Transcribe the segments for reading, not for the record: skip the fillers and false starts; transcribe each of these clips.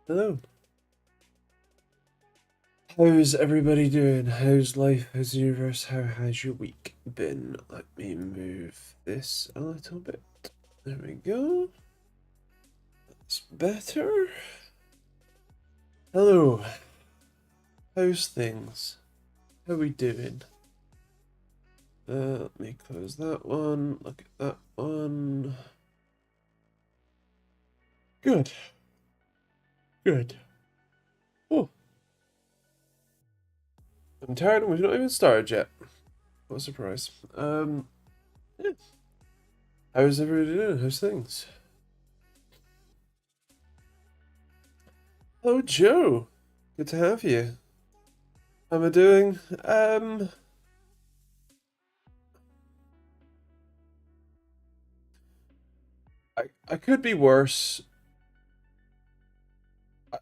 Hello. How's everybody doing? How's life? How's the universe? How has your week been? Let me move this a little bit. There we go. That's better. Hello. How's things? How we doing? Let me close that one. Look at that one. Good. Good. Oh, I'm tired and we've not even started yet. What a surprise. Yeah. How's everybody doing? How's things? Hello, Joe. Good to have you. How am I doing? I could be worse. I,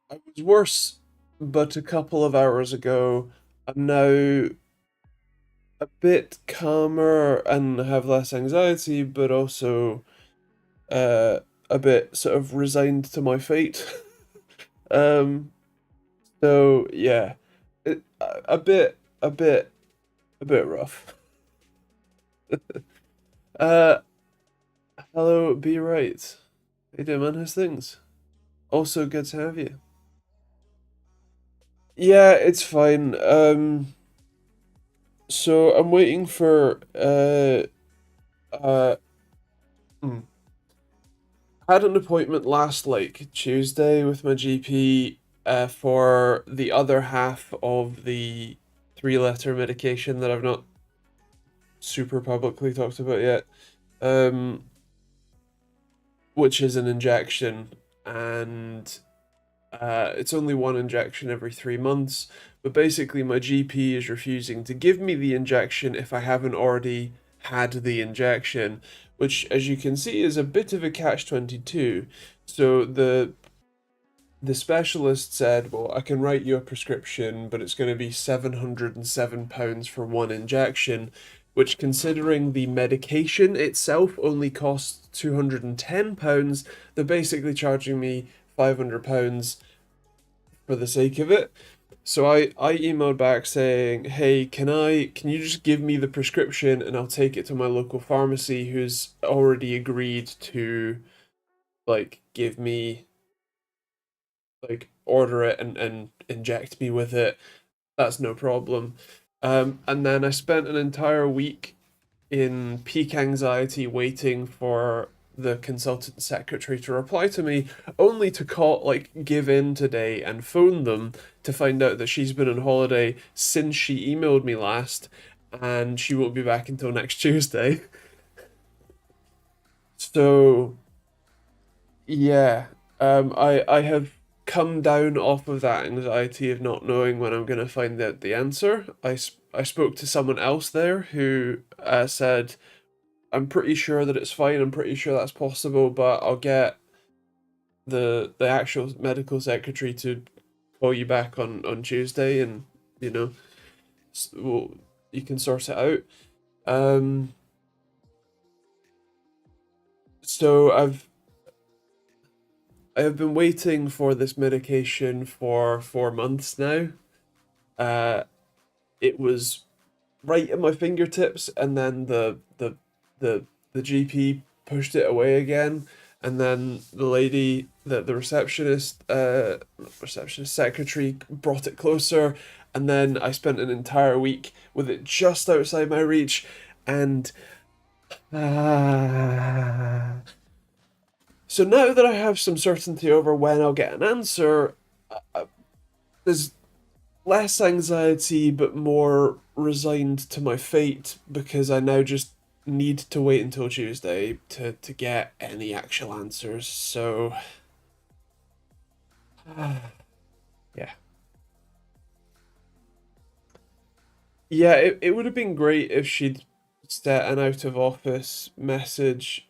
I was worse, but a couple of hours ago. I'm now a bit calmer and have less anxiety, but also uh a bit sort of resigned to my fate. um, so yeah, a bit rough. Uh, hello, be right. How you doing, man? How's things? Also good to have you. Yeah, it's fine. So I'm waiting for uh hmm. I had an appointment last like Tuesday with my GP for the other half of the three-letter medication that I've not super publicly talked about yet. Um, which is an injection, and it's only one injection every 3 months. But basically, my GP is refusing to give me the injection if I haven't already had the injection, which, as you can see, is a bit of a catch-22. So the specialist said, well, I can write you a prescription, but it's going to be £707 for one injection, which, considering the medication itself only costs £210, they're basically charging me £500 for the sake of it. So I emailed back saying, hey, can you just give me the prescription and I'll take it to my local pharmacy who's already agreed to like give me like order it and inject me with it. That's no problem. And then I spent an entire week in peak anxiety waiting for the consultant secretary to reply to me, only to call, like, give in today and phone them to find out that she's been on holiday since she emailed me last and she won't be back until next Tuesday. So yeah, I have come down off of that anxiety of not knowing when I'm gonna find out the answer. I spoke to someone else there who said, I'm pretty sure that it's fine. I'm pretty sure that's possible, but I'll get the actual medical secretary to call you back on Tuesday, and you know, well, you can sort it out. Um, so I have been waiting for this medication for 4 months now. Uh, it was right at my fingertips, and then the the GP pushed it away again, and then the lady, the receptionist, receptionist secretary brought it closer, and then I spent an entire week with it just outside my reach, and ah. So now that I have some certainty over when I'll get an answer, there's less anxiety, but more resigned to my fate because I now just need to wait until Tuesday to get any actual answers. So, yeah. Yeah, it would have been great if she'd set an out of office message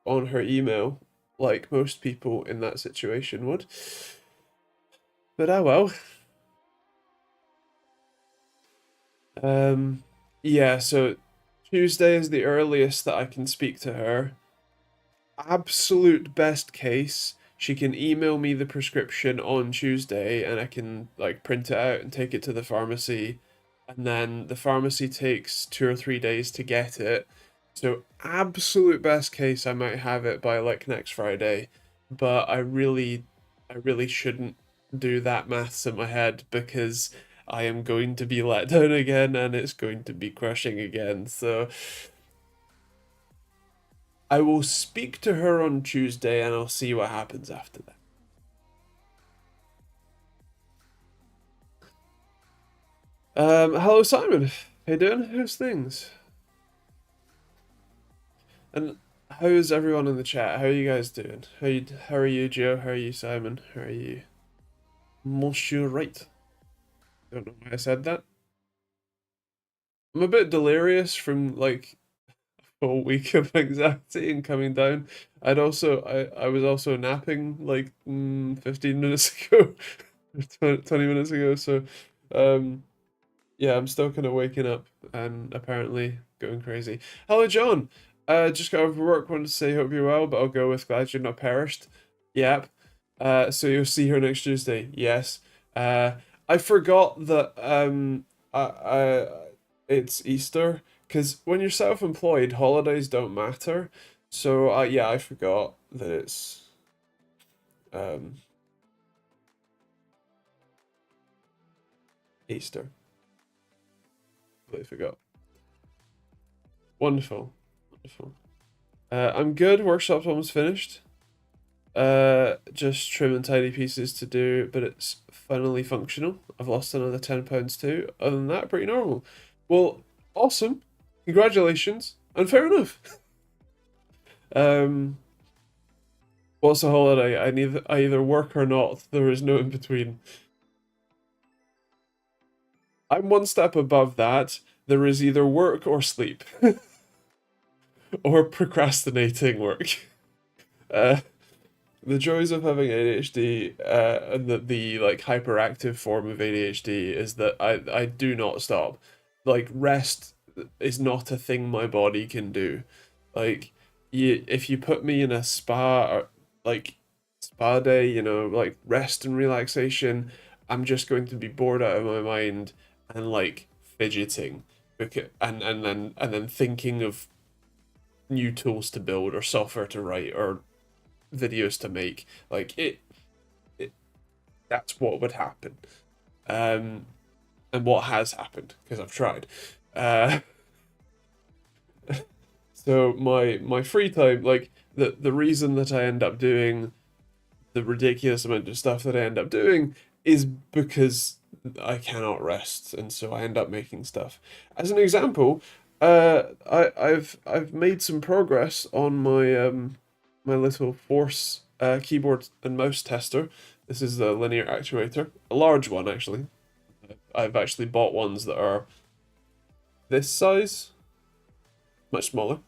on her email, like most people in that situation would. But oh well. Um, yeah, so Tuesday is the earliest that I can speak to her. Absolute best case, she can email me the prescription on Tuesday, and I can like print it out and take it to the pharmacy, and then the pharmacy takes 2 or 3 days to get it. So absolute best case, I might have it by like next Friday, but I really shouldn't do that maths in my head because I am going to be let down again and it's going to be crushing again. So I will speak to her on Tuesday and I'll see what happens after that. Hello Simon. How you doing? How's things? And how's everyone in the chat? How are you guys doing? How are you, Joe? How are you, Simon? How are you? Monsieur Right. Don't know why I said that. I'm a bit delirious from like a whole week of anxiety and coming down. I was also napping like 15 minutes ago, 20 minutes ago. So yeah, I'm still kind of waking up and apparently going crazy. Hello, John. Just got over work. Wanted to say hope you're well, but I'll go with glad you're not perished. Yep. So you'll see her next Tuesday. Yes. I forgot that I it's Easter because when you're self-employed, holidays don't matter. So yeah, I forgot that it's um Easter. I forgot. Wonderful, wonderful. I'm good. Workshop's almost finished. Just trim and tidy pieces to do, but it's finally functional. I've lost another £10 too. Other than that, pretty normal. Well, awesome. Congratulations. And fair enough. What's a holiday? I either work or not. There is no in between. I'm one step above that. There is either work or sleep. Or procrastinating work. The joys of having ADHD and the like hyperactive form of ADHD is that I do not stop. Like rest is not a thing my body can do. Like if you put me in a spa or like spa day, like rest and relaxation, I'm just going to be bored out of my mind and like fidgeting, and then thinking of new tools to build or software to write or videos to make. Like it that's what would happen. Um and what has happened because I've tried. Uh so my free time, like the reason that I end up doing the ridiculous amount of stuff that I end up doing is because I cannot rest, and so I end up making stuff. As an example, I've made some progress on my little Force keyboard and mouse tester. This is a linear actuator, a large one actually. I've actually bought ones that are this size, much smaller.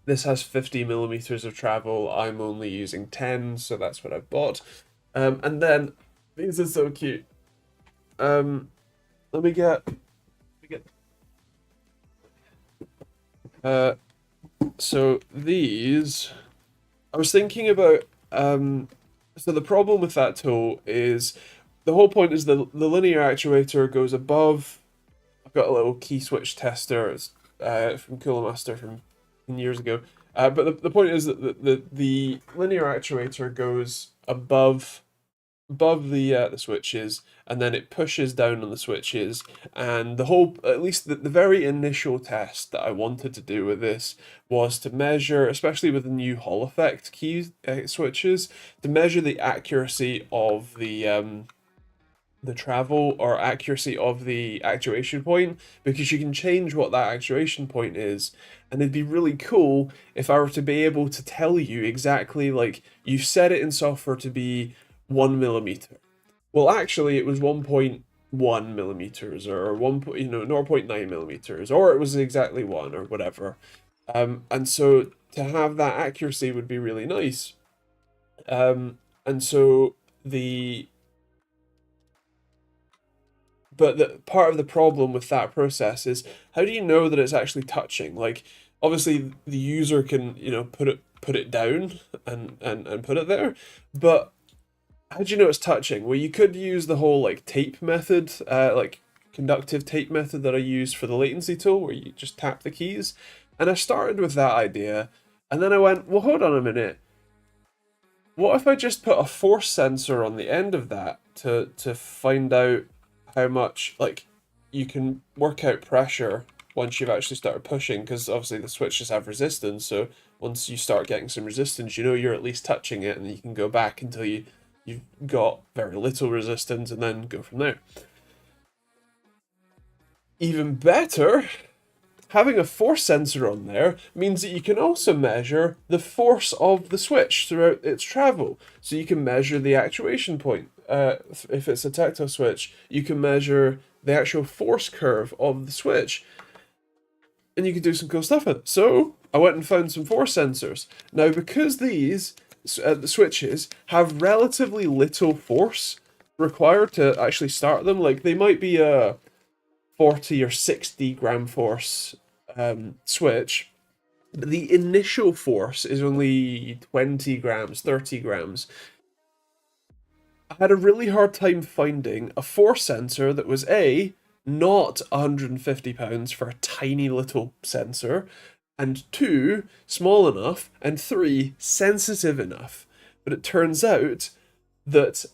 This has 50 millimeters of travel. I'm only using 10, so that's what I've bought. And then these are so cute. Let me get. So these, I was thinking about. So the problem with that tool is, the whole point is the linear actuator goes above. I've got a little key switch tester. It's from Cooler Master from years ago. But the point is that the linear actuator goes above the switches, and then it pushes down on the switches. And the whole, at least the very initial test that I wanted to do with this was to measure, especially with the new Hall effect key switches, to measure the accuracy of the travel or accuracy of the actuation point, because you can change what that actuation point is, and it'd be really cool if I were to be able to tell you exactly, like, you set it in software to be 1 millimeter. Well, actually, it was 1.1 millimeters or 0.9 millimeters, or it was exactly one or whatever. And so to have that accuracy would be really nice. And so the but the part of the problem with that process is, how do you know that it's actually touching? Like, obviously the user can, put it put it down and put it there. But how do you know it's touching? Well, you could use the whole like tape method, like conductive tape method that I use for the latency tool, where you just tap the keys. And I started with that idea, and then I went, well, hold on a minute. What if I just put a force sensor on the end of that to find out how much, like, you can work out pressure once you've actually started pushing, because obviously the switches have resistance, so once you start getting some resistance, you know you're at least touching it, and you can go back until you've got very little resistance, and then go from there. Even better, having a force sensor on there means that you can also measure the force of the switch throughout its travel. So you can measure the actuation point. If it's a tactile switch, you can measure the actual force curve of the switch. And you can do some cool stuff with it. So I went and found some force sensors. Now, because these the switches have relatively little force required to actually start them, like they might be a 40 or 60 gram force switch, but the initial force is only 20 grams, 30 grams. I had a really hard time finding a force sensor that was not £150 for a tiny little sensor, and 2, small enough, and 3, sensitive enough. But it turns out that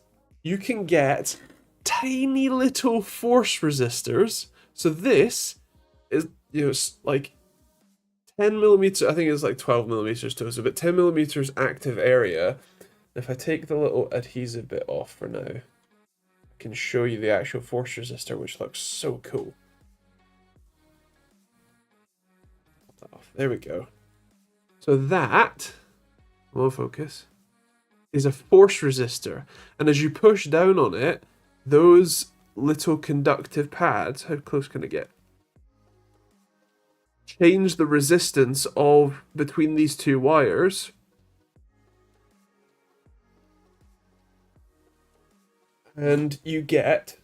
you can get tiny little force resistors. So this is, it's like 10 millimeters, I think it's like 12 millimeters total, but 10 millimeters active area. If I take the little adhesive bit off for now, I can show you the actual force resistor, which looks so cool. There we go. So that, will focus, is a force resistor. And as you push down on it, those little conductive pads, how close can I get? Change the resistance of between these two wires. And you get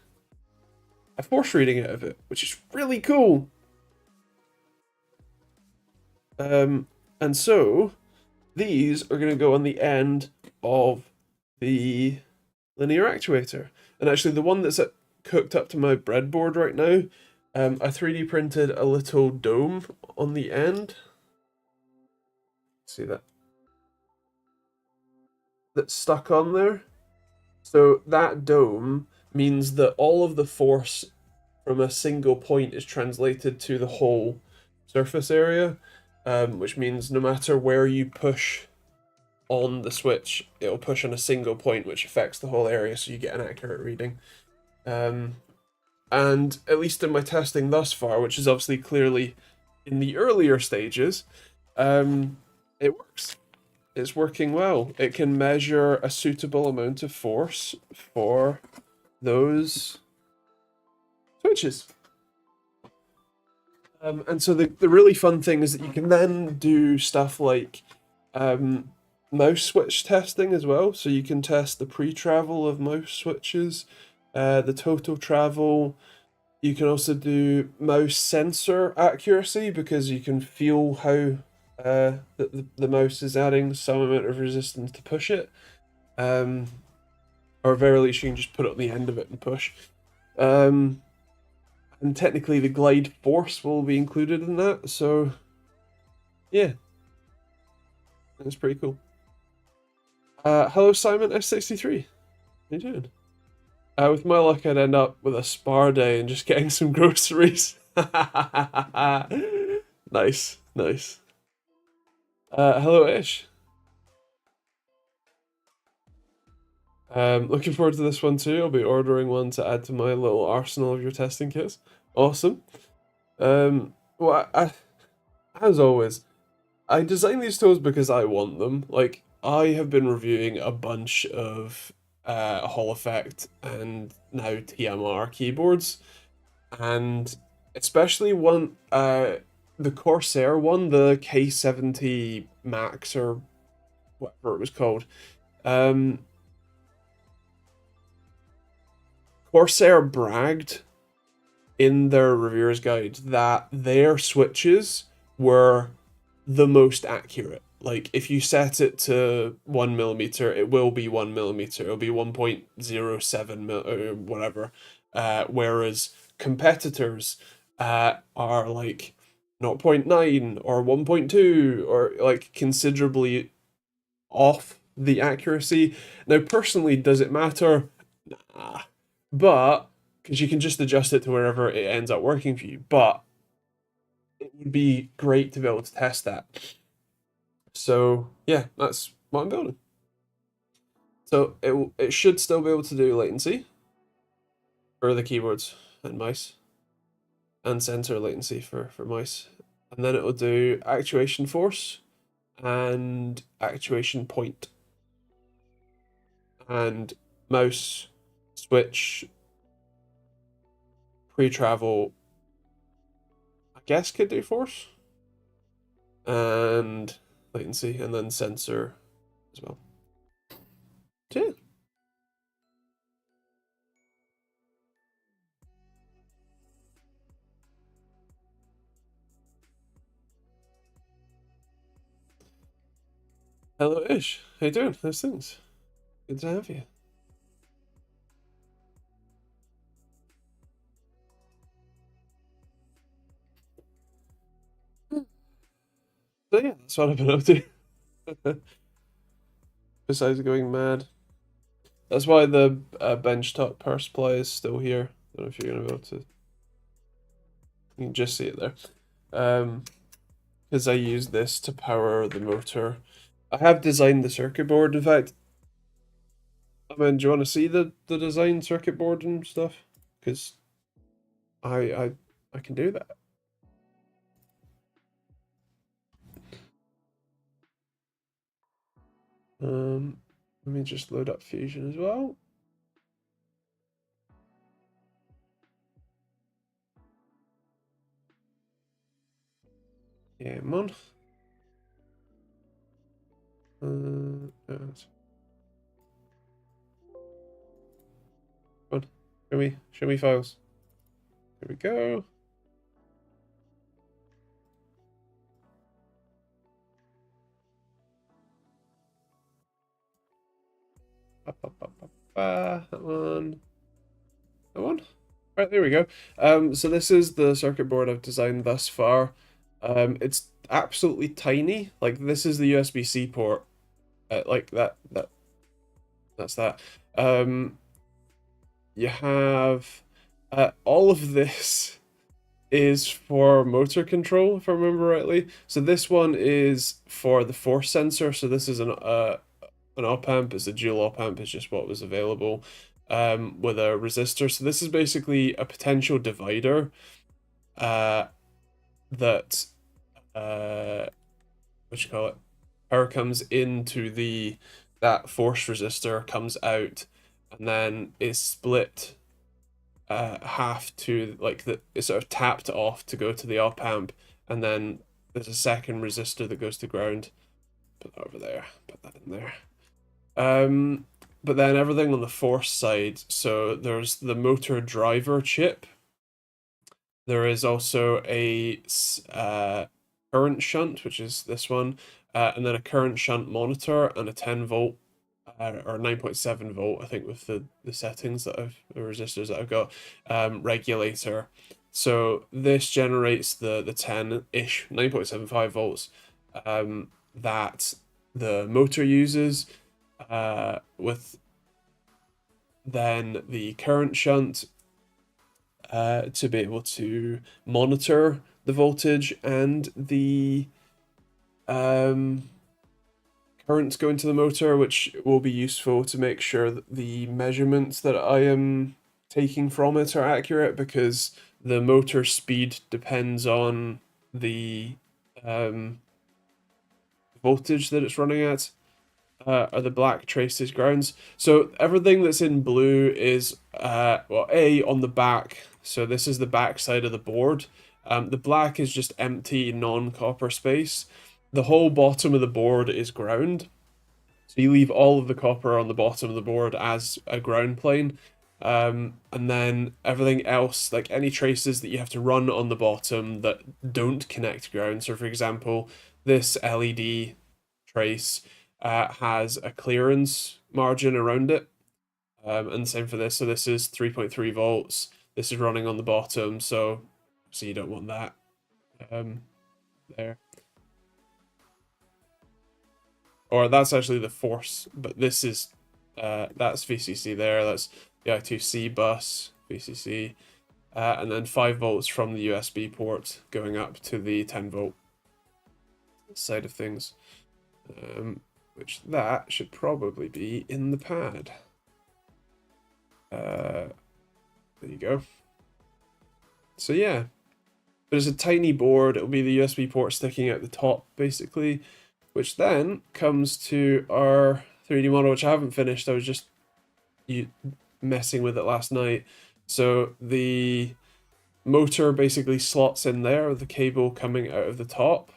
a force reading out of it, which is really cool. And so these are going to go on the end of the linear actuator. And actually the one that's cooked up to my breadboard right now, I 3D printed a little dome on the end. See that? That's stuck on there. So that dome means that all of the force from a single point is translated to the whole surface area, which means no matter where you push on the switch, it'll push on a single point, which affects the whole area, so you get an accurate reading. And at least in my testing thus far, which is obviously clearly in the earlier stages, it works. It's working well. It can measure a suitable amount of force for those switches. And so the really fun thing is that you can then do stuff like mouse switch testing as well. So you can test the pre-travel of mouse switches, the total travel. You can also do mouse sensor accuracy, because you can feel how the mouse is adding some amount of resistance to push it. Or very least you can just put it on the end of it and push. And technically the glide force will be included in that, so yeah. That's pretty cool. Hello Simon S63. How you doing? With my luck I'd end up with a spa day and just getting some groceries. Nice, nice. Hello Ish. Looking forward to this one too. I'll be ordering one to add to my little arsenal of your testing kits. Awesome. Well, as always, I design these tools because I want them. Like, I have been reviewing a bunch of Hall Effect and now TMR keyboards, and especially one, the Corsair one, the K70 Max or whatever it was called. Corsair bragged in their reviewer's guide that their switches were the most accurate. like if you set it to 1 millimeter, it will be 1 millimeter. It'll be 1.07 mil or whatever. Whereas competitors are like 0.9 or 1.2 or like considerably off the accuracy. Now, personally, does it matter? Nah. But because you can just adjust it to wherever it ends up working for you. But it would be great to be able to test that. So yeah, that's what I'm building. So it should still be able to do latency for the keyboards and mice, and sensor latency for mice, and then it will do actuation force and actuation point, and mouse switch pre-travel. I guess could do force and latency, and then sensor as well. So, yeah. Hello Ish, how you doing? How's things? Good to have you. So yeah, that's what I've been up to. Besides going mad. That's why the benchtop power supply is still here. I don't know if you're gonna be able to. You can just see it there. Because I use this to power the motor. I have designed the circuit board. In fact, I mean, do you want to see the design circuit board and stuff? Because I can do that. Let me just load up Fusion as well. Yeah, come on. Come on, show me files. Here we go. That one. That one. Right, there we go. So this is the circuit board I've designed thus far. It's absolutely tiny. Like this is the USB-C port. Like that's that. You have all of this is for motor control, if I remember rightly. So this one is for the force sensor. So this is an op amp. It's a dual op amp. It's just what was available with a resistor. So this is basically a potential divider that what you call it, power comes into that force resistor, comes out, and then is split half to like it's sort of tapped off to go to the op amp, and then there's a second resistor that goes to ground. Put that over there. Put that in there. But then everything on the force side. So there's the motor driver chip. There is also a current shunt, which is this one, and then a current shunt monitor and a 10 volt or 9.7 volt, I think, with the settings the resistors that I've got, regulator. So this generates the 10-ish 9.75 volts that the motor uses, with then the current shunt to be able to monitor the voltage and the currents going to the motor, which will be useful to make sure that the measurements that I am taking from it are accurate, because the motor speed depends on the voltage that it's running at. Are the black traces grounds? So everything that's in blue is well, on the back. So this is the back side of the board. The black is just empty non-copper space. The whole bottom of the board is ground. So you leave all of the copper on the bottom of the board as a ground plane. And then everything else, like any traces that you have to run on the bottom that don't connect ground. So for example, this LED trace has a clearance margin around it. And the same for this. So this is 3.3 volts. This is running on the bottom, so you don't want that there. Or that's actually the force, but this is that's VCC there. That's the I2C bus VCC, and then 5 volts from the USB port going up to the 10 volt side of things, which that should probably be in the pad. There you go. So yeah, there's a tiny board. It'll be the USB port sticking out the top, basically, which then comes to our 3D model, which I haven't finished. I was just messing with it last night. So the motor basically slots in there with the cable coming out of the top.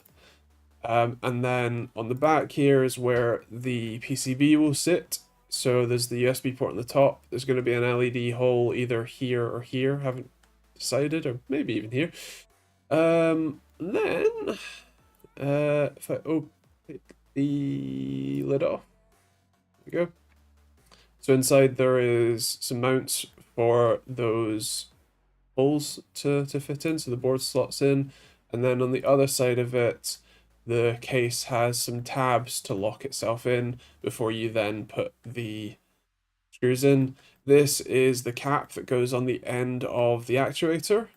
And then on the back here is where the PCB will sit. So there's the USB port on the top. There's going to be an LED hole either here or here. Haven't decided, or maybe even here. Then if I take the lid off, there we go. So inside there is some mounts for those holes to fit in, so the board slots in, and then on the other side of it, the case has some tabs to lock itself in before you then put the screws in. This is the cap that goes on the end of the actuator.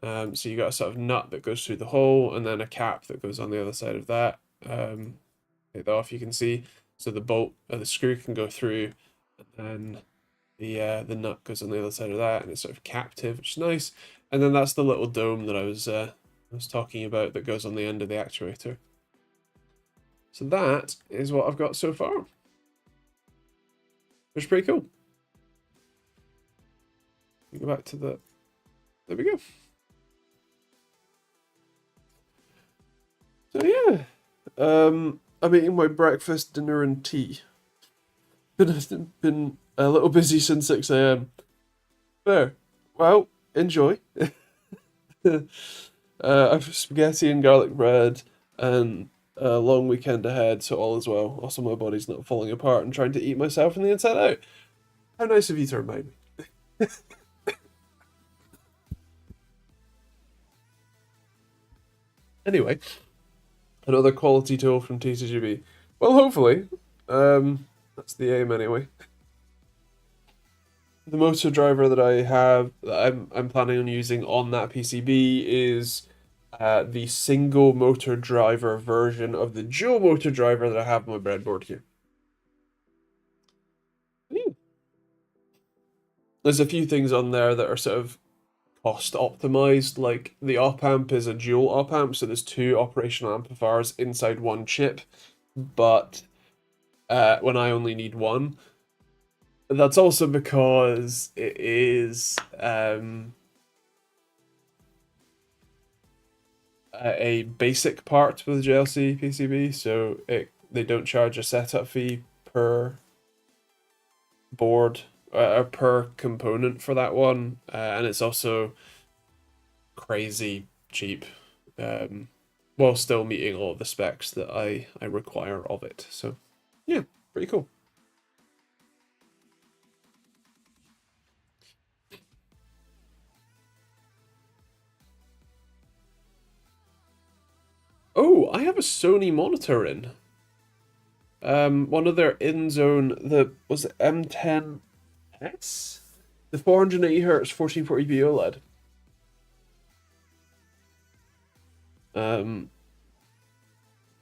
So you got a sort of nut that goes through the hole, and then a cap that goes on the other side of that. Take that off, you can see. So the bolt or the screw can go through, and then the nut goes on the other side of that, and it's sort of captive, which is nice. And then that's the little dome that I was talking about that goes on the end of the actuator. So that is what I've got so far, which is pretty cool. Go back to the. There we go. So yeah, I'm eating my breakfast, dinner, and tea. Been a little busy since 6 a.m. There. Well, enjoy. I've spaghetti and garlic bread and a long weekend ahead, so all is well. Also, my body's not falling apart and trying to eat myself from the inside out. How nice of you to remind me. Anyway, another quality tool from TechteamGB. Well, hopefully. That's the aim anyway. The motor driver that I have, that I'm planning on using on that PCB is the single motor driver version of the dual motor driver that I have on my breadboard here. There's a few things on there that are sort of cost optimized, like the op amp is a dual op amp, so there's 2 operational amplifiers inside one chip, but when I only need 1. That's also because it is a basic part with the JLC PCB, so they don't charge a setup fee per board or per component for that one, and it's also crazy cheap, while still meeting all of the specs that I require of it. So yeah, pretty cool. Oh, I have a Sony monitor in. One of their in-zone, was it M10S? The 480Hz 1440p OLED.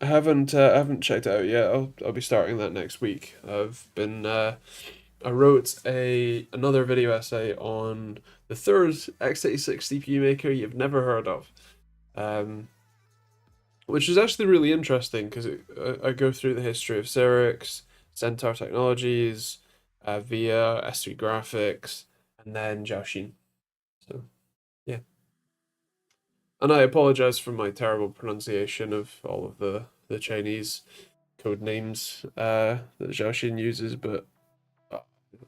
I haven't checked it out yet. I'll be starting that next week. I wrote another video essay on the third x86 CPU maker you've never heard of. Which is actually really interesting because I go through the history of Cyrix, Centaur Technologies, VIA, S3 Graphics, and then Jiaoxin. So, yeah. And I apologize for my terrible pronunciation of all of the Chinese code names that Jiaoxin uses, but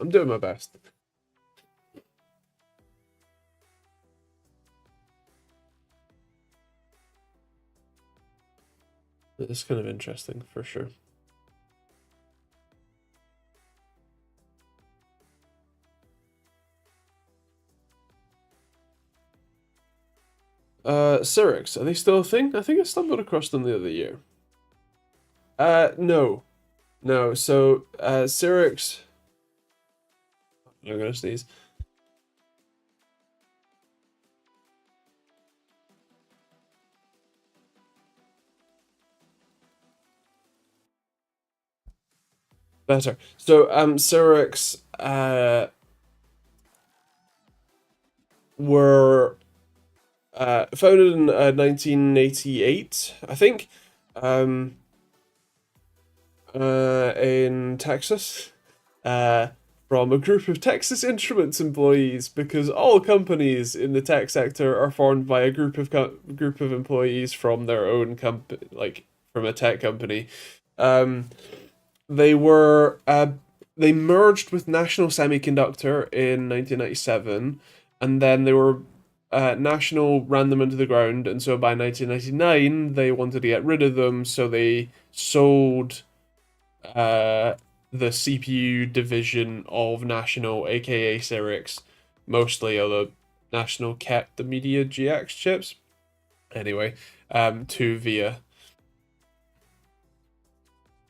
I'm doing my best. It's kind of interesting for sure. Cyrix, are they still a thing? I think I stumbled across them the other year. No. No, so, Cyrix... I'm gonna sneeze. Better. So, Cyrix, were founded in 1988, I think, um, in Texas, uh, from a group of Texas Instruments employees, because all companies in the tech sector are formed by a group of employees from their own company, like from a tech company. Um, they were they merged with National Semiconductor in 1997, and then they were National ran them into the ground, and so by 1999 they wanted to get rid of them, so they sold uh, the CPU division of National, aka Cyrix, mostly, although National kept the Media GX chips. Anyway, to VIA,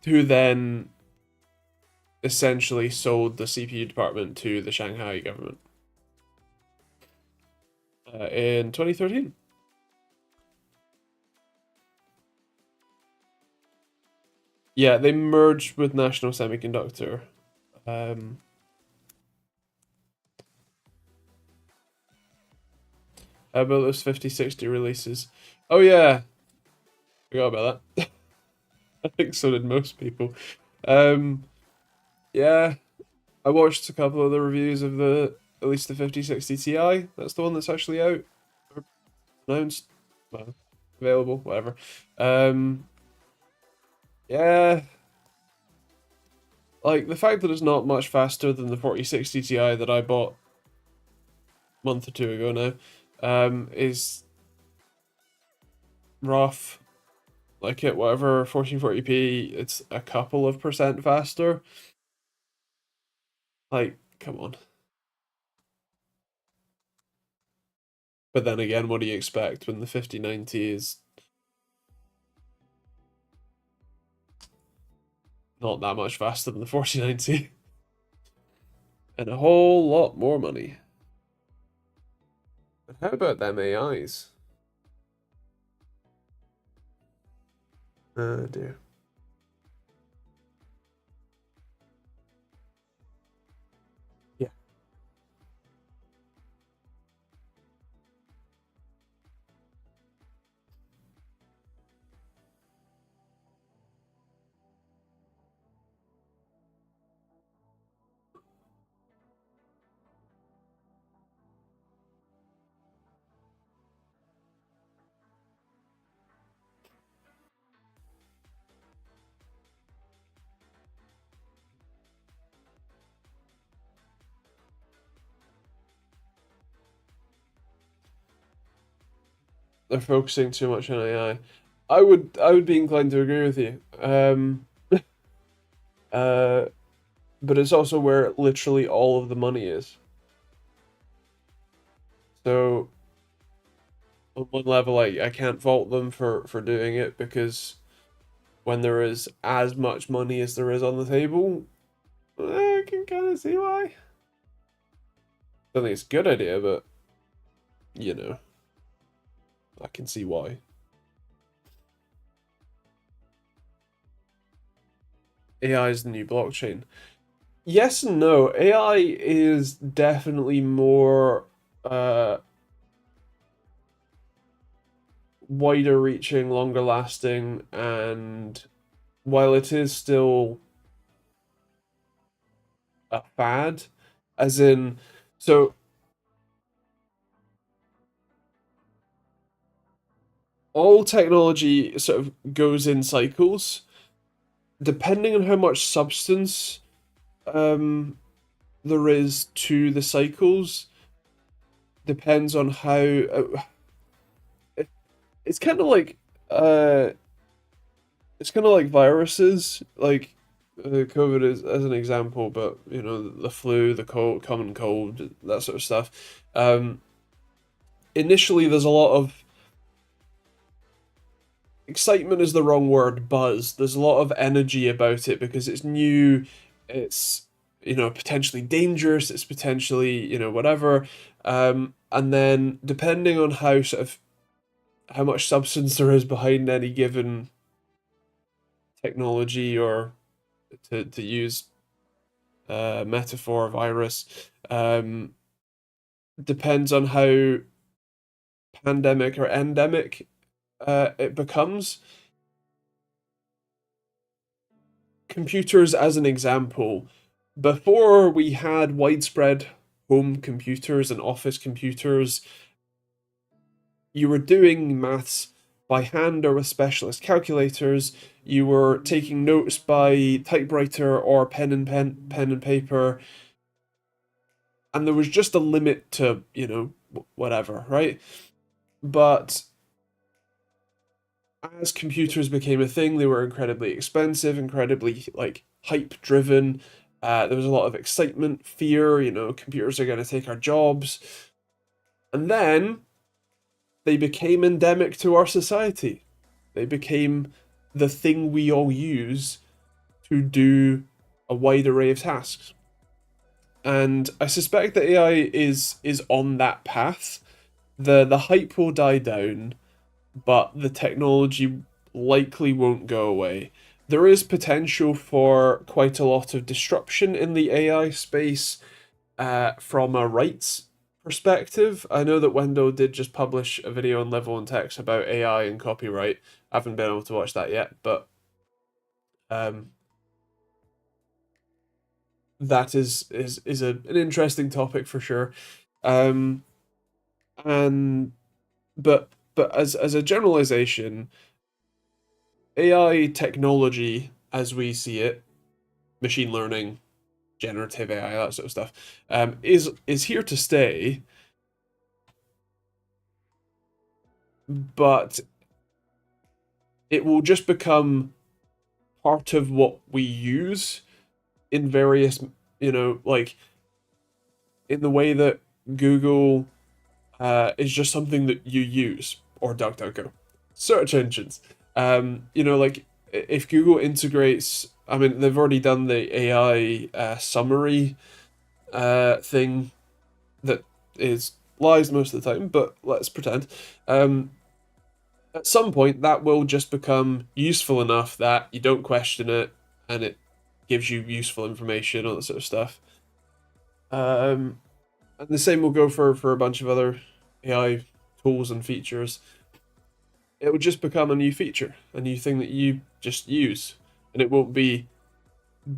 who then essentially sold the CPU department to the Shanghai government in 2013. Yeah, they merged with National Semiconductor. Um, how about those 5060 releases? Oh yeah, forgot about that. I think so did most people. Um, yeah, I watched a couple of the reviews of at least the 5060 Ti. That's the one that's actually out, or announced, well, available, whatever. Yeah, like the fact that it's not much faster than the 4060 Ti that I bought a month or two ago now, is rough. Like at whatever 1440p, it's a couple of percent faster. Like, come on. But then again, what do you expect when the 5090 is not that much faster than the 4090? And a whole lot more money. But how about them AIs? Oh dear. Yeah. They're focusing too much on AI. I would be inclined to agree with you. Uh but it's also where literally all of the money is. So on one level I can't fault them for doing it, because when there is as much money as there is on the table, I can kind of see why. I think it's a good idea, but you know, I can see why. AI is the new blockchain. Yes and no. AI is definitely more wider reaching, longer lasting, and while it is still a fad, as in, so all technology sort of goes in cycles, depending on how much substance there is to the cycles, depends on how it, it's kind of like uh it's kind of like viruses, like COVID is as an example, but you know the flu, the cold, common cold, that sort of stuff. Um, Initially, there's a lot of excitement is the wrong word, buzz. There's a lot of energy about it because it's new, it's potentially dangerous, it's potentially whatever. And then depending on how much substance there is behind any given technology or to use metaphor virus, um, depends on how pandemic or endemic it becomes. Computers, as an example, before we had widespread home computers and office computers, you were doing maths by hand or with specialist calculators. You were taking notes by typewriter or pen and paper, and there was just a limit to whatever, right? But as computers became a thing, they were incredibly expensive, incredibly like hype driven. There was a lot of excitement, fear. Computers are going to take our jobs, and then they became endemic to our society. They became the thing we all use to do a wide array of tasks. And I suspect that AI is on that path. The hype will die down, but the technology likely won't go away. There is potential for quite a lot of disruption in the AI space from a rights perspective. I know that Wendell did just publish a video on Level and Text about AI and copyright. I haven't been able to watch that yet, but um, that is an interesting topic for sure. Um, and but as a generalization, AI technology as we see it, machine learning, generative AI, that sort of stuff, is here to stay, but it will just become part of what we use in various, like in the way that Google is just something that you use, or DuckDuckGo, search engines. Like if Google integrates, I mean, they've already done the AI summary thing that is lies most of the time, but let's pretend. At some point, that will just become useful enough that you don't question it, and it gives you useful information, all that sort of stuff. And the same will go for a bunch of other AI tools and features. It will just become a new feature, a new thing that you just use, and it won't be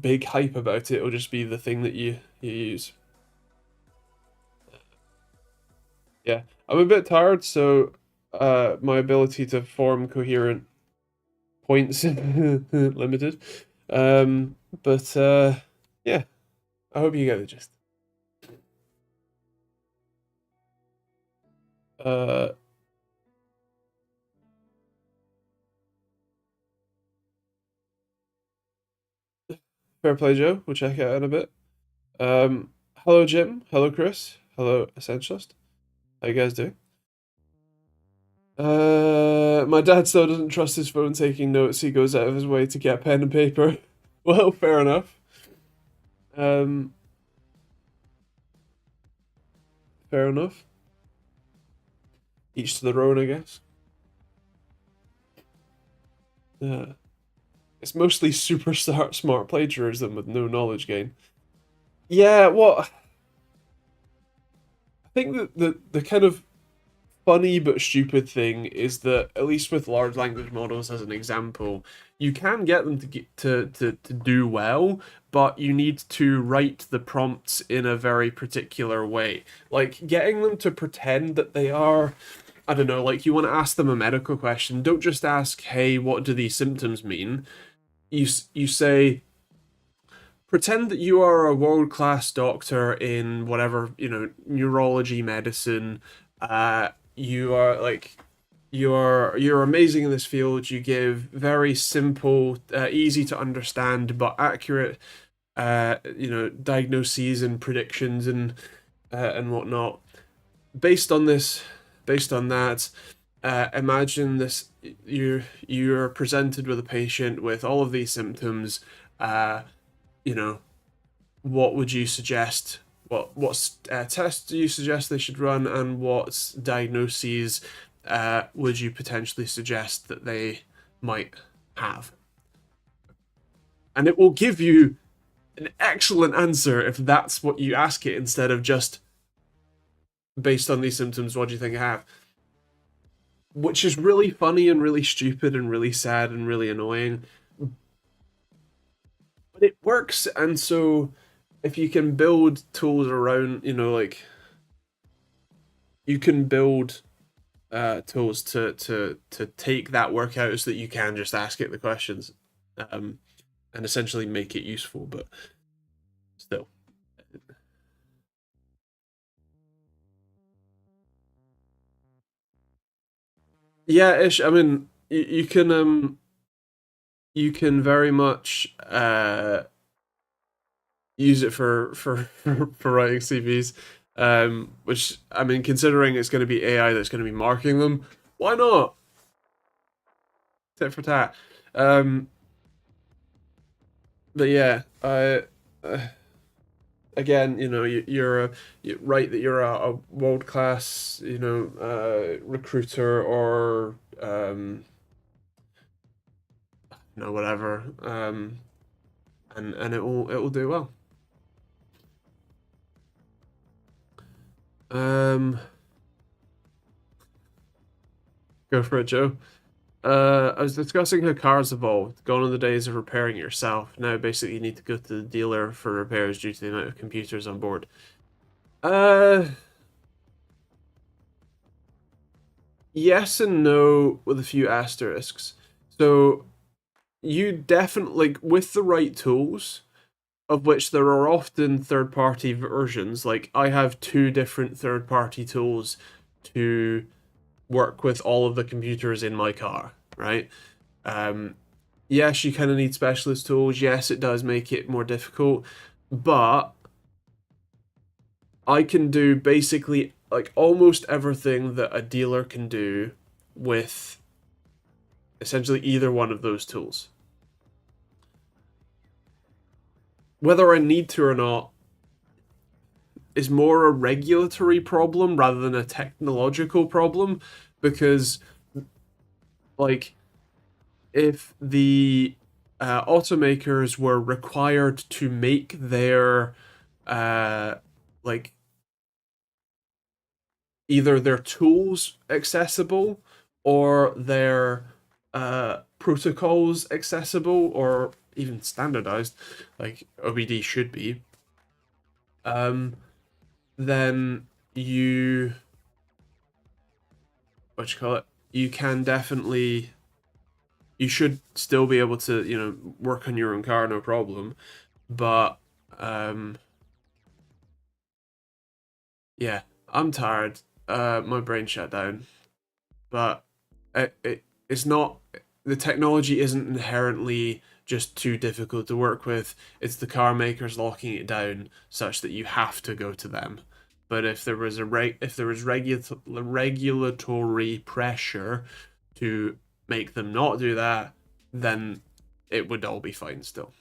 big hype about it. It'll just be the thing that you use. Yeah, I'm a bit tired, so my ability to form coherent points limited. But yeah, I hope you get the gist. Uh, Fair play, Joe. We'll check it out in a bit. Hello, Jim. Hello, Chris. Hello, Essentialist. How you guys doing? My dad still doesn't trust his phone taking notes. He goes out of his way to get pen and paper. Well, fair enough. Um, Fair enough. Each to their own, I guess. Yeah. It's mostly super smart plagiarism with no knowledge gain. Yeah, well, I think that the kind of funny but stupid thing is that at least with large language models as an example, you can get them to get to do well, but you need to write the prompts in a very particular way. Like getting them to pretend that they are, I don't know, like you want to ask them a medical question, don't just ask, "Hey, what do these symptoms mean?" You say, pretend that you are a world class doctor in whatever, neurology medicine. You are like you're amazing in this field. You give very simple, easy to understand but accurate, diagnoses and predictions and whatnot. Based on this, based on that, imagine this: you're presented with a patient with all of these symptoms. Uh, you know, what would you suggest? What tests do you suggest they should run, and what diagnoses would you potentially suggest that they might have? And it will give you an excellent answer if that's what you ask it, instead of just based on these symptoms, what do you think I have? Which is really funny and really stupid and really sad and really annoying. But it works, and so if you can build tools around, like you can build tools to take that work out so that you can just ask it the questions, and essentially make it useful, but still. Yeah, ish. I mean, you can very much use it for writing CVs. Which, I mean, considering it's going to be AI that's going to be marking them, why not? Tit for tat. Um, but yeah, uh, again, you're right that you're a world class, recruiter, or whatever, and it will do well. Um, Go for it, Joe. I was discussing how cars evolved. Gone are the days of repairing it yourself. Now, basically, you need to go to the dealer for repairs due to the amount of computers on board. Uh, yes and no, with a few asterisks. So, you definitely, like, with the right tools, of which there are often third-party versions. Like, I have two different third-party tools to work with all of the computers in my car, right? Um, yes, you kind of need specialist tools. Yes, it does make it more difficult, but I can do basically like almost everything that a dealer can do with essentially either one of those tools. Whether I need to or not is more a regulatory problem rather than a technological problem, because like if the automakers were required to make their like either their tools accessible or their protocols accessible or even standardized, like OBD should be, um, then you what you call it? You can definitely you should still be able to work on your own car, no problem. But um, yeah, I'm tired. My brain shut down. But it's not, the technology isn't inherently just too difficult to work with. It's the car makers locking it down such that you have to go to them. But if there was regulatory pressure to make them not do that, then it would all be fine still.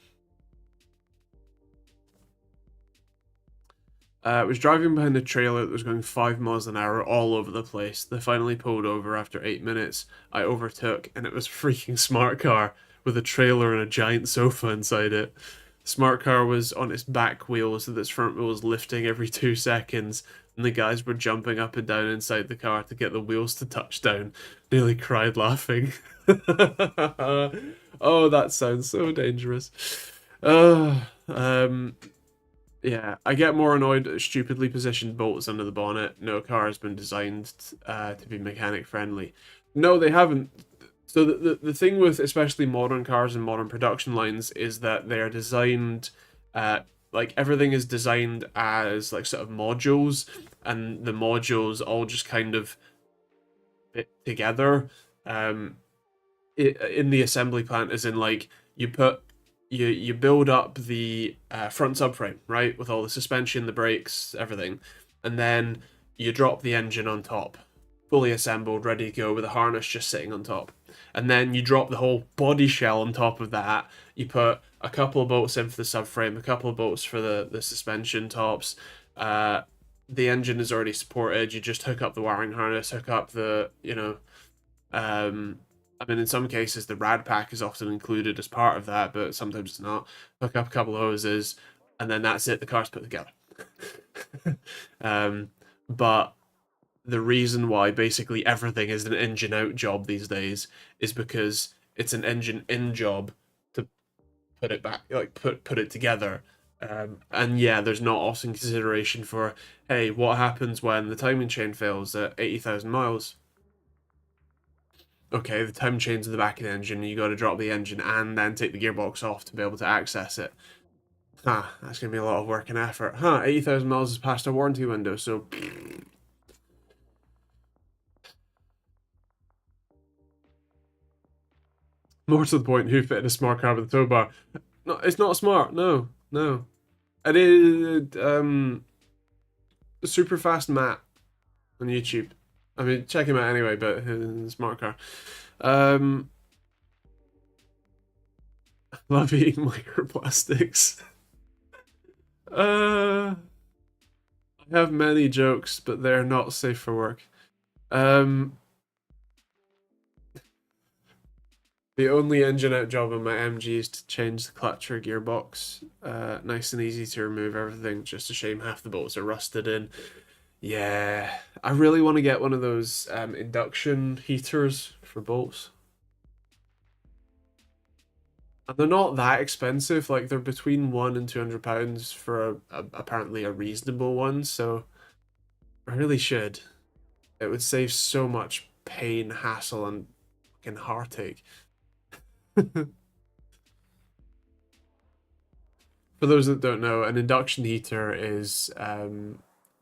I was driving behind a trailer that was going 5 miles an hour all over the place. They finally pulled over after 8 minutes. I overtook, and it was a freaking smart car with a trailer and a giant sofa inside it. The smart car was on its back wheels, and its front wheel was lifting every 2 seconds, and the guys were jumping up and down inside the car to get the wheels to touch down. Nearly cried laughing. Oh, that sounds so dangerous. Yeah, I get more annoyed at stupidly positioned bolts under the bonnet. No car has been designed to be mechanic friendly. No, they haven't. So the thing with especially modern cars and modern production lines is that they are designed, like everything is designed as like sort of modules, and the modules all just kind of bit together. In the assembly plant, as in like you build up the front subframe, right, with all the suspension, the brakes, everything, and then you drop the engine on top, fully assembled, ready to go, with a harness just sitting on top. And then you drop the whole body shell on top of that. You put a couple of bolts in for the subframe, a couple of bolts for the suspension tops. The engine is already supported. You just hook up the wiring harness, hook up the, I mean, in some cases, the rad pack is often included as part of that, but sometimes it's not. Hook up a couple of hoses, and then that's it. The car's put together. But the reason why basically everything is an engine out job these days is because it's an engine in job to put it back, like put it together. And yeah, there's not often consideration for, hey, what happens when the timing chain fails at 80,000 miles? Okay, the time chain's in the back of the engine, you got to drop the engine and then take the gearbox off to be able to access it. That's going to be a lot of work and effort. 80,000 miles is past our warranty window, so... More to the point, who fitted a smart car with a tow bar? No, it's not smart, no. I did, Super Fast Matt on YouTube. I mean, check him out anyway, but smart car. Love eating microplastics. I have many jokes, but they're not safe for work. The only engine out job on my MG is to change the clutch or gearbox. Nice and easy to remove everything. Just a shame half the bolts are rusted in. Yeah, I really want to get one of those induction heaters for bolts. And they're not that expensive. Like, they're between £100 and £200 for apparently a reasonable one. So I really should. It would save so much pain, hassle, and fucking heartache. For those that don't know, an induction heater is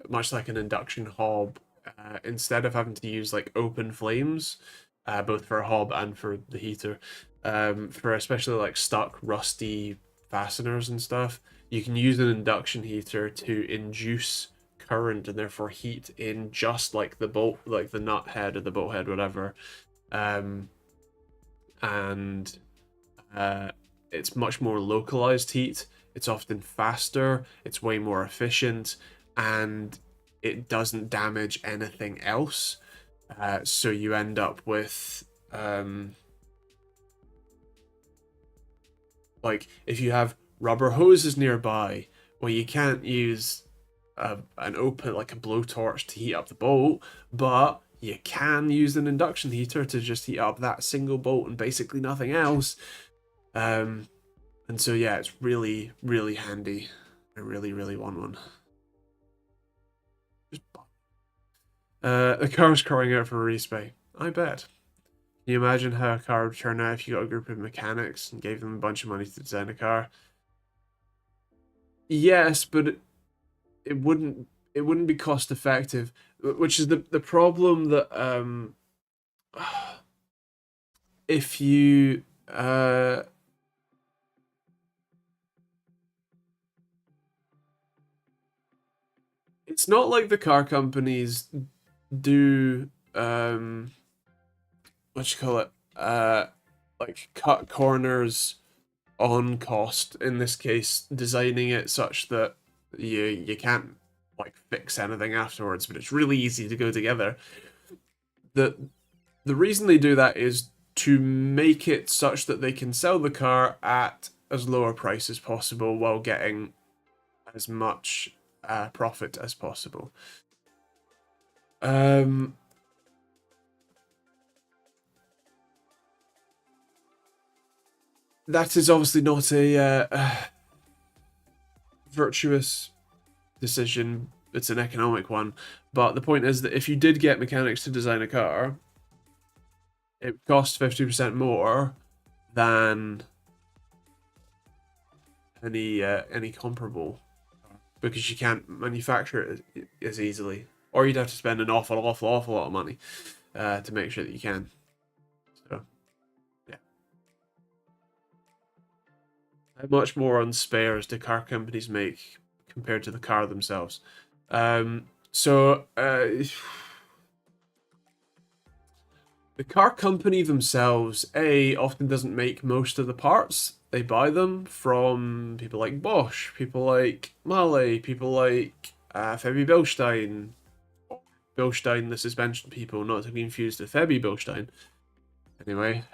much like an induction hob. Instead of having to use like open flames, both for a hob and for the heater, for especially like stuck, rusty fasteners and stuff, you can use an induction heater to induce current and therefore heat in just like the bolt, like the nut head or the bolt head, whatever. And it's much more localized heat. It's often faster, it's way more efficient, and it doesn't damage anything else. So you end up with like, if you have rubber hoses nearby, well, you can't use an open, like a blowtorch to heat up the bolt, but you can use an induction heater to just heat up that single bolt and basically nothing else. And so yeah, it's really, really handy. I really, really want one. The car's crying out for a respay. I bet. Can you imagine how a car would turn out if you got a group of mechanics and gave them a bunch of money to design a car? Yes, but it wouldn't be cost effective, which is the problem that if you it's not like the car companies do what you call it, like cut corners on cost, in this case designing it such that you can't like fix anything afterwards, but it's really easy to go together. The reason they do that is to make it such that they can sell the car at as low a price as possible while getting as much profit as possible. That is obviously not a virtuous decision. It's an economic one. But the point is that if you did get mechanics to design a car, it would cost 50% more than any comparable, because you can't manufacture it as easily, or you'd have to spend an awful lot of money. to make sure that you can. So, yeah. How much more on spares do car companies make compared to the car themselves? So, the car company themselves, often doesn't make most of the parts. They buy them from people like Bosch, people like Mahle, people like Feby Bilstein. Bilstein, the suspension people, not to be confused with Feby Bilstein. Anyway,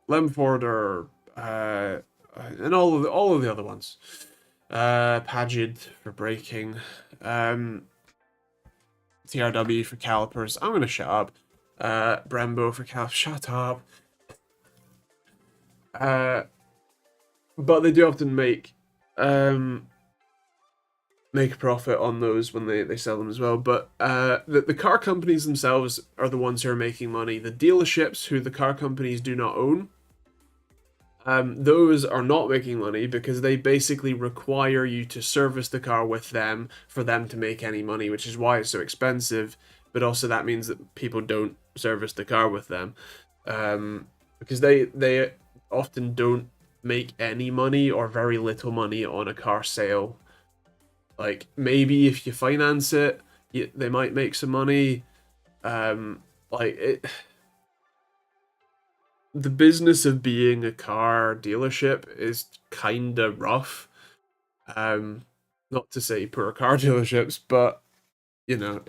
Lemford or and all of the other ones. Pagid for braking. TRW for calipers. I'm gonna shut up. Brembo for calipers. Shut up. But they do often make a profit on those when they sell them as well. But the car companies themselves are the ones who are making money. The dealerships, who the car companies do not own, those are not making money because they basically require you to service the car with them for them to make any money, which is why it's so expensive. But also that means that people don't service the car with them, because they often don't make any money or very little money on a car sale. Like, maybe if you finance it, they might make some money. Like it. The business of being a car dealership is kind of rough. Not to say poor car dealerships, but you know,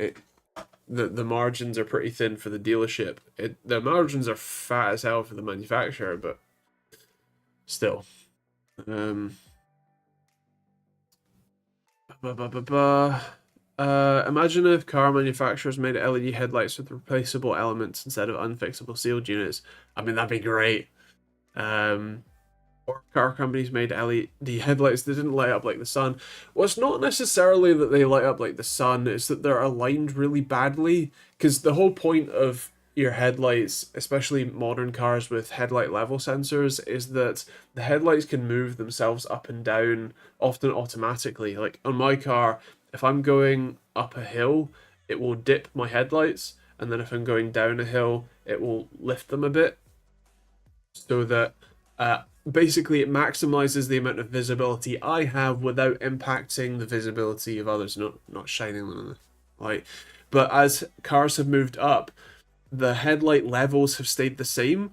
the margins are pretty thin for the dealership. The margins are fat as hell for the manufacturer, but still. Imagine if car manufacturers made LED headlights with replaceable elements instead of unfixable sealed units. I mean, that'd be great. Or car companies made LED headlights that didn't light up like the sun. Well, it's not necessarily that they light up like the sun, it's that they're aligned really badly. Because the whole point of your headlights, especially modern cars with headlight level sensors, is that the headlights can move themselves up and down, often automatically. Like on my car, if I'm going up a hill, it will dip my headlights, and then if I'm going down a hill, it will lift them a bit, so that basically it maximizes the amount of visibility I have without impacting the visibility of others, not shining them in the light. But as cars have moved up, the headlight levels have stayed the same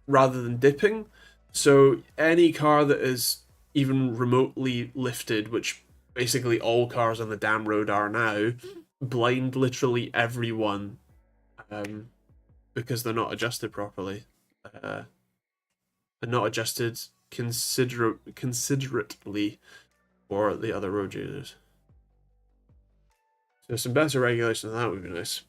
rather than dipping. So any car that is even remotely lifted, which basically all cars on the damn road are now, blind literally everyone, because they're not adjusted properly. And not adjusted considerately for the other road users. So some better regulation than that would be nice.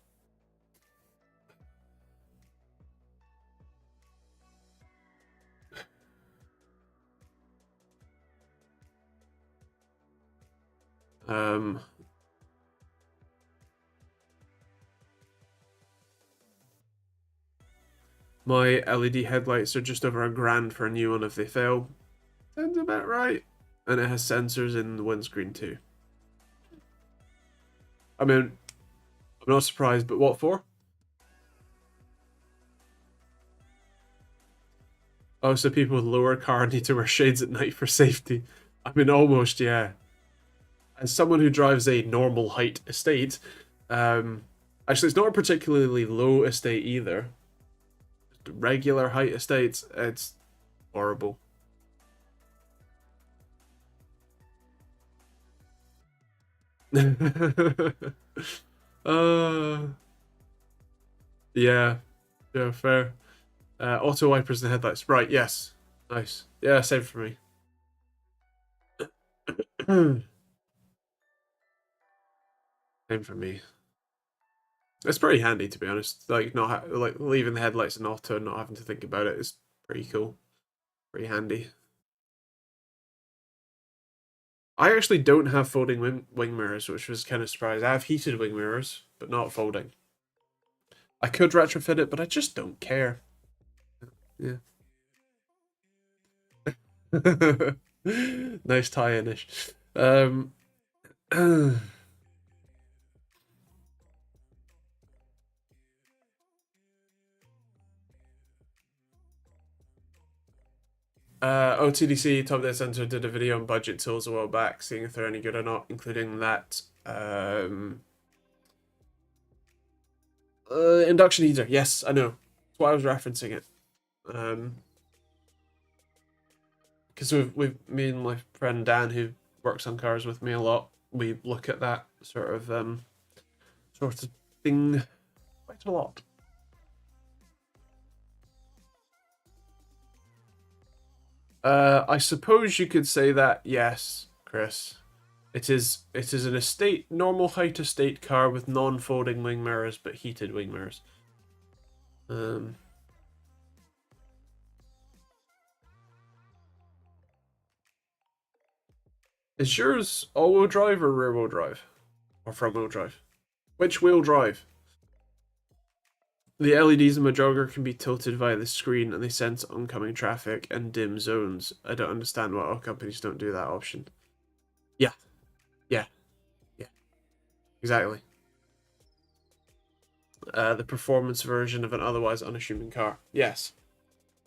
My LED headlights are just over $1,000 for a new one if they fail. Sounds about right. And it has sensors in the windscreen too. I mean, I'm not surprised, but what for? Oh, so people with lower car need to wear shades at night for safety. I mean, almost, yeah. As someone who drives a normal height estate, actually, it's not a particularly low estate either. Regular height estates, it's horrible. uh, yeah, yeah, fair. Auto wipers and headlights. Right, yes. Nice. Yeah, same for me. Same for me. It's pretty handy, to be honest. Like, not like leaving the headlights in auto and not having to think about it is pretty cool. Pretty handy. I actually don't have folding wing mirrors, which was kind of surprised. I have heated wing mirrors, but not folding. I could retrofit it, but I just don't care. Yeah. Nice tie-in-ish. OTDC Top Data Center did a video on budget tools a while back, seeing if they're any good or not, including that induction heater. Yes, I know. That's why I was referencing it. Because me and my friend Dan, who works on cars with me a lot, we look at that sort of thing quite a lot. I suppose you could say that, yes, Chris. It is an normal height estate car with non-folding wing mirrors but heated wing mirrors. Is yours all-wheel drive or rear-wheel drive? Or front-wheel drive? Which wheel drive? The LEDs in my jogger can be tilted via the screen and they sense oncoming traffic and dim zones. I don't understand why all companies don't do that option. Yeah. Yeah. Yeah. Exactly. The performance version of an otherwise unassuming car. Yes.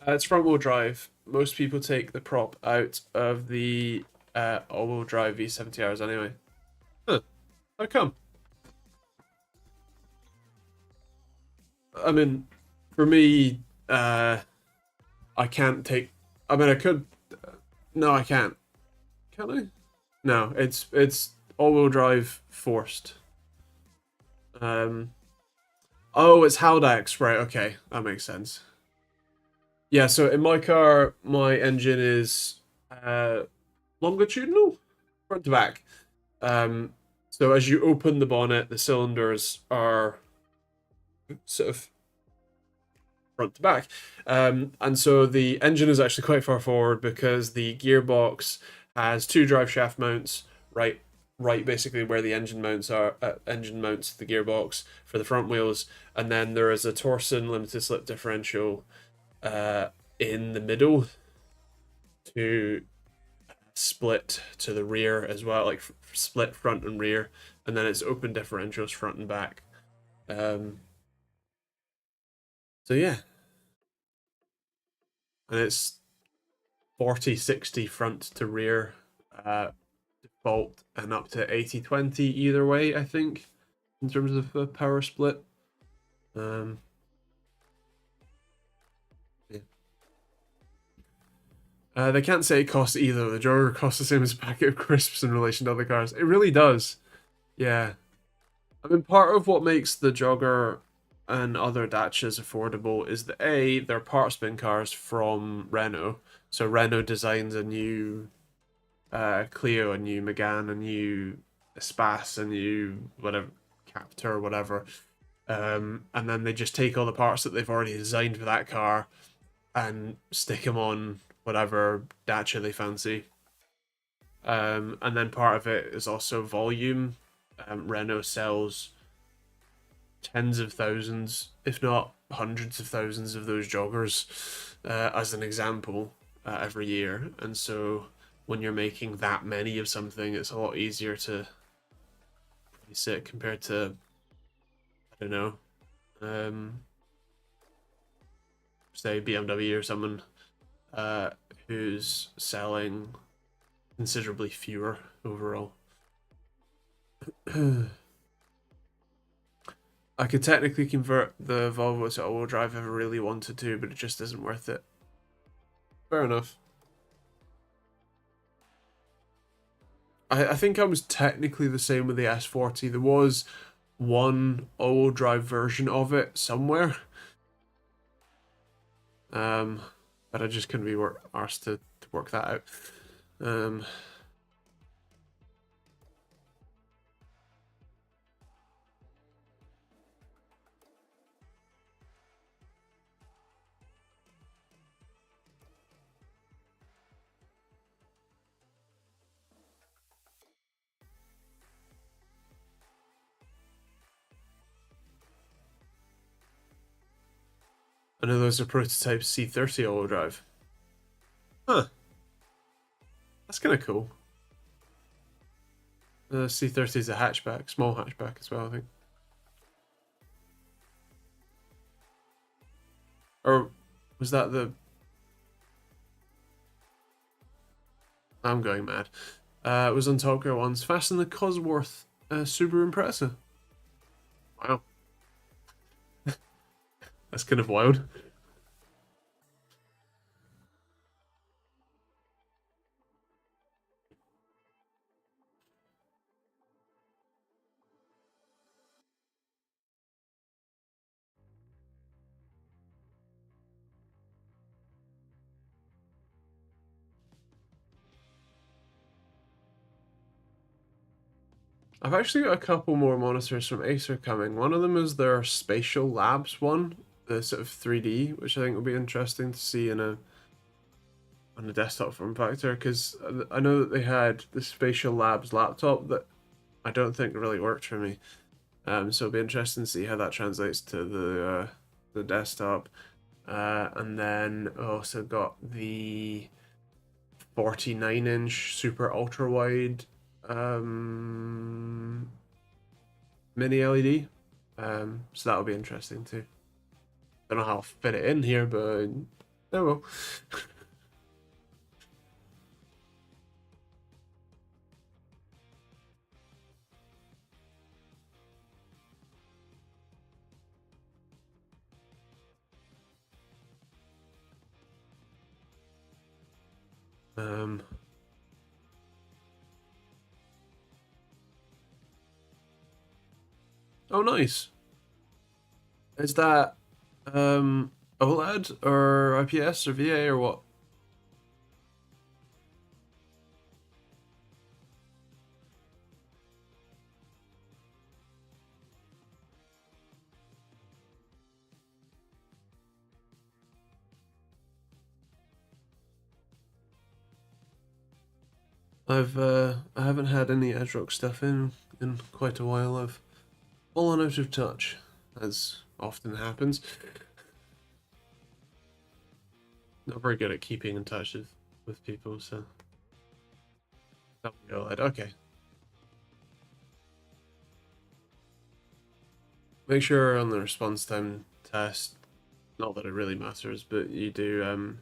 It's front-wheel drive. Most people take the prop out of the all-wheel drive V70Rs anyway. Huh. How come? I mean, for me, I can't take. I mean, I could. No, I can't. Can I? No, it's all-wheel drive forced. Oh, it's Haldex, right? Okay, that makes sense. Yeah, so in my car, my engine is longitudinal, front to back. So as you open the bonnet, the cylinders are sort of front to back. And so the engine is actually quite far forward because the gearbox has two drive shaft mounts, right basically where the engine mounts are. Engine mounts the gearbox for the front wheels, and then there is a Torsen limited slip differential in the middle to split to the rear as well, like split front and rear, and then it's open differentials front and back. So yeah, and it's 40-60 front to rear default and up to 80-20 either way, I think, in terms of a power split. Yeah. They can't say it costs either. The jogger costs the same as a packet of crisps in relation to other cars. It really does. Yeah. I mean, part of what makes the jogger and other Dachas affordable is that A, they're parts bin cars from Renault. So Renault designs a new Clio, a new Megane, a new Espace, a new whatever Captur or whatever. And then they just take all the parts that they've already designed for that car and stick them on whatever Dacia they fancy. And then part of it is also volume. Renault sells tens of thousands, if not hundreds of thousands of those joggers, as an example, every year. And so when you're making that many of something, it's a lot easier to price it compared to, I don't know, say BMW or someone who's selling considerably fewer overall. I could technically convert the Volvo to all-wheel drive if I really wanted to, but it just isn't worth it. Fair enough. I think I was technically the same with the S40. There was one all-wheel drive version of it somewhere. But I just couldn't be arsed to work that out. I know those are prototype C30 all-wheel drive. Huh. That's kind of cool. The C30 is a hatchback, small hatchback as well, I think. Or was that the... I'm going mad. It was on Tokyo once. Fast and the Cosworth Subaru Impreza. Wow, that's kind of wild. I've actually got a couple more monitors from Acer coming. One of them is their Spatial Labs one, the sort of 3D, which I think will be interesting to see in a on a desktop form factor, because I know that they had the Spatial Labs laptop that I don't think really worked for me. So it'll be interesting to see how that translates to the desktop. And then I also got the 49-inch super ultra wide mini LED. So that'll be interesting too. Don't know how I'll fit it in here, but oh well. Um, oh, nice. Is that OLED or IPS or VA or what? I haven't had any AdRock stuff in quite a while. I've fallen out of touch, as often happens. Not very good at keeping in touch with people, so that'll be OLED. Okay. Make sure on the response time test, not that it really matters, but you do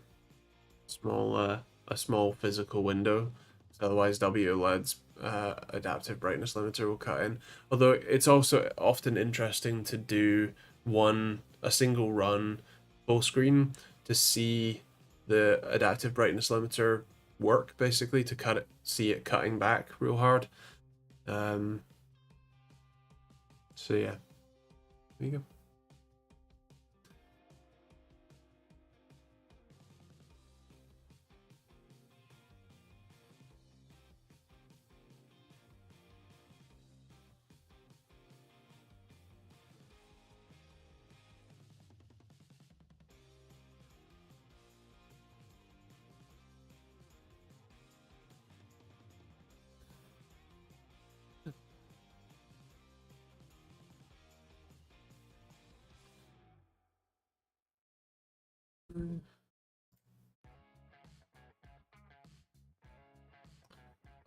small a small physical window. So otherwise WLED's adaptive brightness limiter will cut in. Although it's also often interesting to do a single run full screen to see the adaptive brightness limiter work, basically to see it cutting back real hard. Um, so yeah, there you go.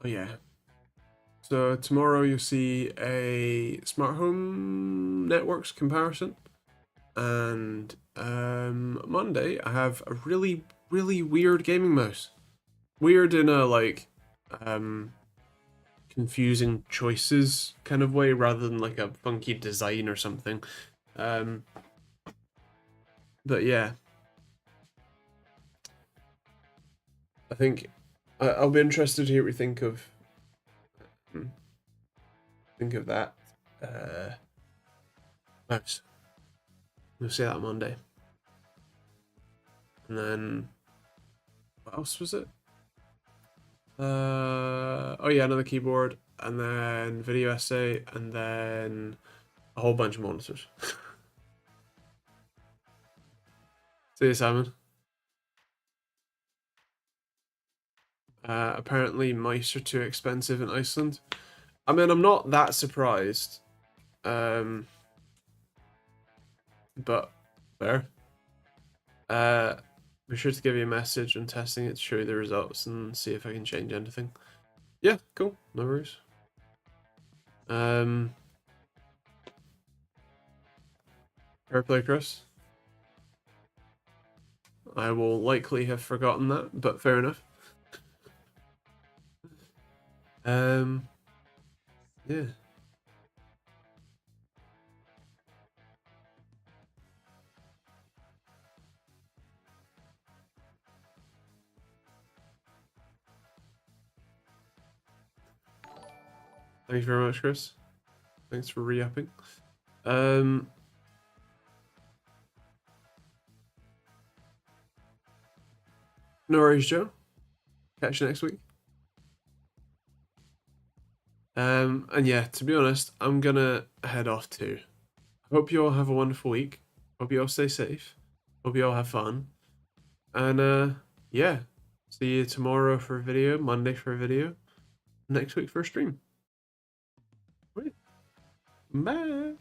Oh yeah. So tomorrow you'll see a smart home networks comparison, and Monday I have a really weird gaming mouse. Weird in a like um, confusing choices kind of way, rather than like a funky design or something. Um, but yeah, I think I'll be interested to hear what you hmm, think of that. Mouse. We'll see that Monday, and then what else was it? Oh yeah, another keyboard, and then video essay, and then a whole bunch of monitors. See you, Simon. Apparently, mice are too expensive in Iceland. I mean, I'm not that surprised. Um, but there. Uh, be sure to give you a message when testing it to show you the results and see if I can change anything. Yeah, cool. No worries. Um, fair play, Chris. I will likely have forgotten that, but fair enough. Yeah. Thank you very much, Chris. Thanks for re-upping. No worries, Joe. Catch you next week. And yeah, to be honest, I'm gonna head off too. Hope you all have a wonderful week. Hope you all stay safe. Hope you all have fun. And yeah, see you tomorrow for a video, Monday for a video, next week for a stream. Bye.